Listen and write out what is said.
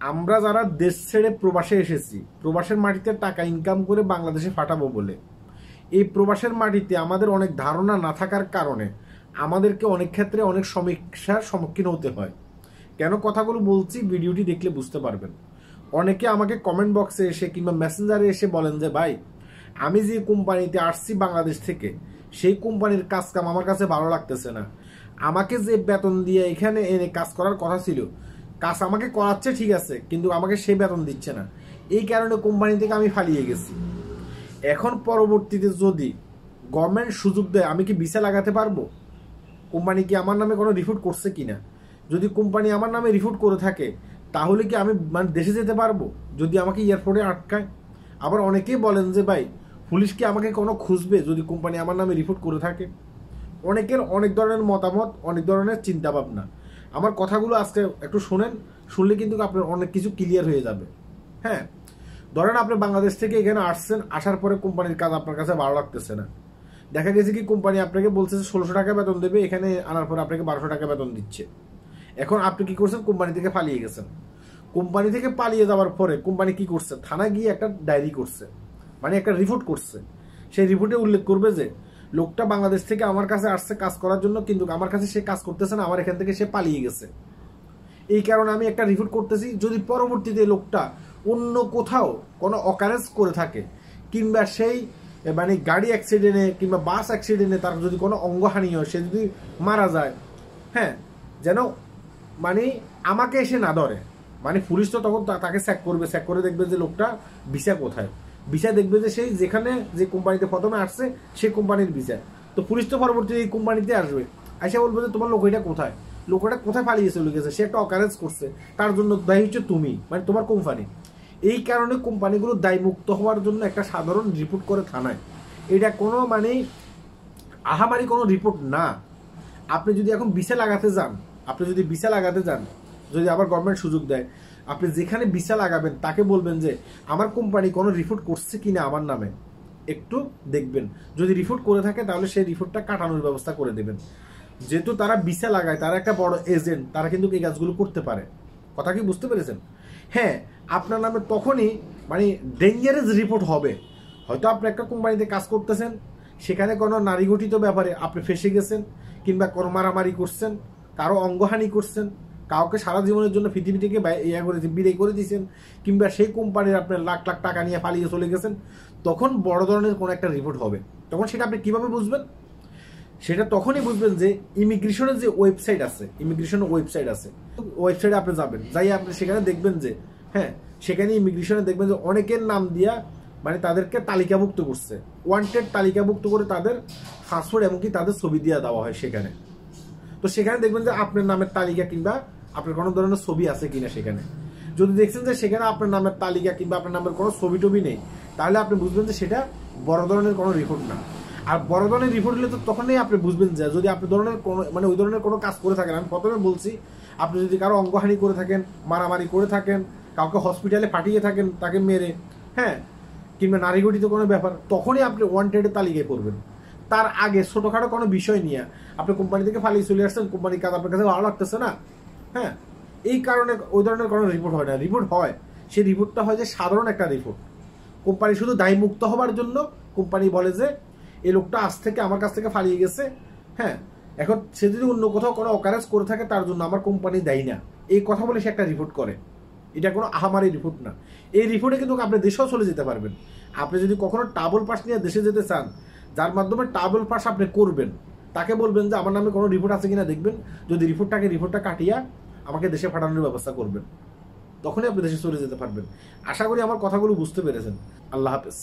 আমরা যারা দেশ ছেড়ে প্রবাসে এসেছি, প্রবাসের মাটিতে টাকা ইনকাম করে বাংলাদেশে পাঠাবো বলে, এই প্রবাসের মাটিতে আমাদের অনেক ধারণা না থাকার কারণে আমাদেরকে অনেক ক্ষেত্রে অনেক সমস্যার সম্মুখীন হতে হয়। কেন কথাগুলো বলছি ভিডিওটি দেখলে বুঝতে পারবেন। অনেকে আমাকে কমেন্ট বক্সে এসে কিংবা মেসেঞ্জারে এসে বলেন যে ভাই, আমি যে কোম্পানিতে আসছি বাংলাদেশ থেকে, সেই কোম্পানির কাজ কাম আমার কাছে ভালো লাগতেছে না। আমাকে যে বেতন দিয়ে এখানে এনে কাজ করার কথা ছিল, কাজ আমাকে করাচ্ছে ঠিক আছে, কিন্তু আমাকে সেই বেতন দিচ্ছে না। এই কারণে কোম্পানি থেকে আমি পালিয়ে গেছি। এখন পরবর্তীতে যদি গভর্নমেন্ট সুযোগ দেয়, আমি কি ভিসা লাগাতে পারবো? কোম্পানি কি আমার নামে কোনো রিপোর্ট করছে কিনা? যদি কোম্পানি আমার নামে রিপোর্ট করে থাকে, তাহলে কি আমি দেশে যেতে পারবো যদি আমাকে এয়ারপোর্টে আটকায়? আবার অনেকেই বলেন যে ভাই, পুলিশ কি আমাকে কোনো খুঁজবে যদি কোম্পানি আমার নামে রিপোর্ট করে থাকে? অনেকের অনেক ধরনের মতামত, অনেক ধরনের চিন্তা ভাবনা। আমার কথাগুলো আজকে একটু শুনেন, শুনলে কিন্তু আপনার অনেক কিছু ক্লিয়ার হয়ে যাবে। হ্যাঁ, ধরেন আপনি বাংলাদেশ থেকে এখানে আসছেন, আসার পরে কোম্পানির কাজ আপনার কাছে ভালো লাগতেছে না। দেখা গেছে কি কোম্পানি আপনাকে বলছে 1600 টাকা বেতন দেবে, এখানে আনার পরে আপনাকে 1200 টাকা বেতন দিচ্ছে। এখন আপনি কি করছেন? কোম্পানি থেকে পালিয়ে গেছেন। কোম্পানি থেকে পালিয়ে যাওয়ার পরে কোম্পানি কি করছে? থানা গিয়ে একটা ডায়েরি করছে, মানে একটা রিপোর্ট করছে। সেই রিপোর্টে উল্লেখ করবে যে লোকটা বাংলাদেশ থেকে আমার কাছে আসছে কাজ করার জন্য, কিন্তু আমার কাছে সে কাজ করতেছে না, আমার এখান থেকে সে পালিয়ে গেছে। এই কারণে আমি একটা রিপোর্ট করতেছি। যদি পরবর্তীতে লোকটা অন্য কোথাও কোনো অকারেন্স করে থাকে, কিংবা সেই মানে গাড়ি অ্যাক্সিডেন্টে কিংবা বাস অ্যাক্সিডেন্টে তার যদি কোনো অঙ্গহানি হয়, সে যদি মারা যায়, হ্যাঁ, যেন মানে আমাকে এসে না ধরে। মানে পুলিশ তো তখন তাকে চেক করবে, চেক করে দেখবে যে লোকটা ভিসা কোথায়। ভিসা দেখবে যে সেই যেখানে যে কোম্পানিতে প্রথমে আসছে সেই কোম্পানির ভিসা। তো পুলিশ তো পরবর্তীতে এই কোম্পানিতে আসবে, এসে বলবে যে তোমার লোকটা কোথায়, লোকটা কোথায় পালিয়ে চলে গেছে, সে একটা অকারেন্স করছে, তার জন্য দায়ী হচ্ছে তুমি, মানে তোমার কোম্পানি। এই কারণে কোম্পানিগুলো দায়মুক্ত হওয়ার জন্য একটা সাধারণ রিপোর্ট করে থানায়। এটা কোনো মানে আহামারি কোনো রিপোর্ট না। আপনি যদি এখন ভিসা লাগাতে যান, যদি আবার গভর্নমেন্ট সুযোগ দেয়, আপনি যেখানে ভিসা লাগাবেন তাকে বলবেন যে আমার কোম্পানি কোনো রিপোর্ট করছে কিনা আমার নামে একটু দেখবেন। যদি রিপোর্ট করে থাকে তাহলে সেই রিপোর্টটা কাটানোর ব্যবস্থা করে দেবেন। যেহেতু তারা ভিসা লাগায়, তারা একটা বড় এজেন্ট, তারা কিন্তু এই কাজগুলো করতে পারে। কথা কি বুঝতে পেরেছেন? হ্যাঁ, আপনার নামে তখনই মানে ডেঞ্জারাস রিপোর্ট হবে। হয়তো আপনি একটা কোম্পানিতে কাজ করতেছেন, সেখানে কোনো নারী গঠিত ব্যাপারে আপনি ফেসে গেছেন, কিংবা কোনো মারামারি করছেন, কারো অঙ্গহানি করছেন, কাউকে সারা জীবনের জন্য পৃথিবী থেকে বিদায় করে দিয়েছেন, কিংবা সেই কোম্পানির আপনার লাখ লাখ টাকা নিয়ে পালিয়ে চলে গেছেন, তখন বড় ধরনের কোনো একটা রিপোর্ট হবে। তখন সেটা আপনি কিভাবে বুঝবেন? সেটা তখনই বুঝবেন যে ইমিগ্রেশনের যে ওয়েবসাইট আছে, ওয়েবসাইটে আপনি যাবেন, যাই আপনি সেখানে দেখবেন যে হ্যাঁ, সেখানে ইমিগ্রেশনে দেখবেন যে অনেকের নাম দিয়া মানে তাদেরকে তালিকাভুক্ত করছে, ওয়ান্টেড তালিকাভুক্ত করে তাদের পাসপোর্ট এমনকি তাদের ছবি দিয়ে দেওয়া হয় সেখানে। তো সেখানে দেখবেন যে আপনার নামের তালিকা কিংবা আপনার কোনো ধরনের ছবি আছে কিনা। সেখানে যদি দেখছেন যে সেখানে আপনার নামের তালিকা কিংবা আপনার নামের কোনো ছবি টবি নেই, তাহলে আপনি বুঝবেন যে সেটা বড় ধরনের কোনো রিপোর্ট না। আর বড় ধরনের রিপোর্ট হলে তো তখনই আপনি বুঝবেন যে যদি আপনি ধরনের কোনো মানে ওই ধরনের কোনো কাজ করে থাকেন। আমি প্রথমে বলছি, আপনি যদি কারো অঙ্গহানি করে থাকেন, মারামারি করে থাকেন, কাউকে হসপিটালে পাঠিয়ে থাকেন তাকে মেরে, হ্যাঁ, কিংবা নারী গঠিত কোনো ব্যাপার, তখনই আপনি ওয়ান্টেডের তালিকায় পড়বেন। তার আগে ছোটোখাটো কোনো বিষয় নিয়ে আপনি কোম্পানি থেকে পালিয়ে চলে আসছেন, কোম্পানির কাজ আপনার কাছে ভালো লাগতেছে না, হ্যাঁ, এই কারণে ওই ধরনের কোনো রিপোর্ট হয় না। রিপোর্ট হয়, সেই রিপোর্টটা হয় যে সাধারণ একটা রিপোর্ট। কোম্পানি শুধু দায়মুক্ত হওয়ার জন্য কোম্পানি বলে যে এই লোকটা আজ থেকে আমার কাছ থেকে পালিয়ে গেছে, হ্যাঁ, এখন সে যদি অন্য কোথাও কোনো অকারেন্স করে থাকে তার জন্য আমার কোম্পানি দায়ী না, এই কথা বলে সে একটা রিপোর্ট করে। এটা কোনো আহামারি রিপোর্ট না। এই রিপোর্টে কিন্তু আপনি দেশেও চলে যেতে পারবেন। আপনি যদি কখনো ট্রাভেল পাস নিয়ে দেশে যেতে চান, যার মাধ্যমে ট্রাভেল পাস আপনি করবেন, তাকে বলবেন যে আমার নামে কোনো রিপোর্ট আছে কিনা দেখবেন। যদি রিপোর্টটা কাটিয়ে আমাকে দেশে পাঠানোর ব্যবস্থা করবেন, তখনই আপনি দেশে চলে যেতে পারবেন। আশা করি আমার কথাগুলো বুঝতে পেরেছেন। আল্লাহ হাফেজ।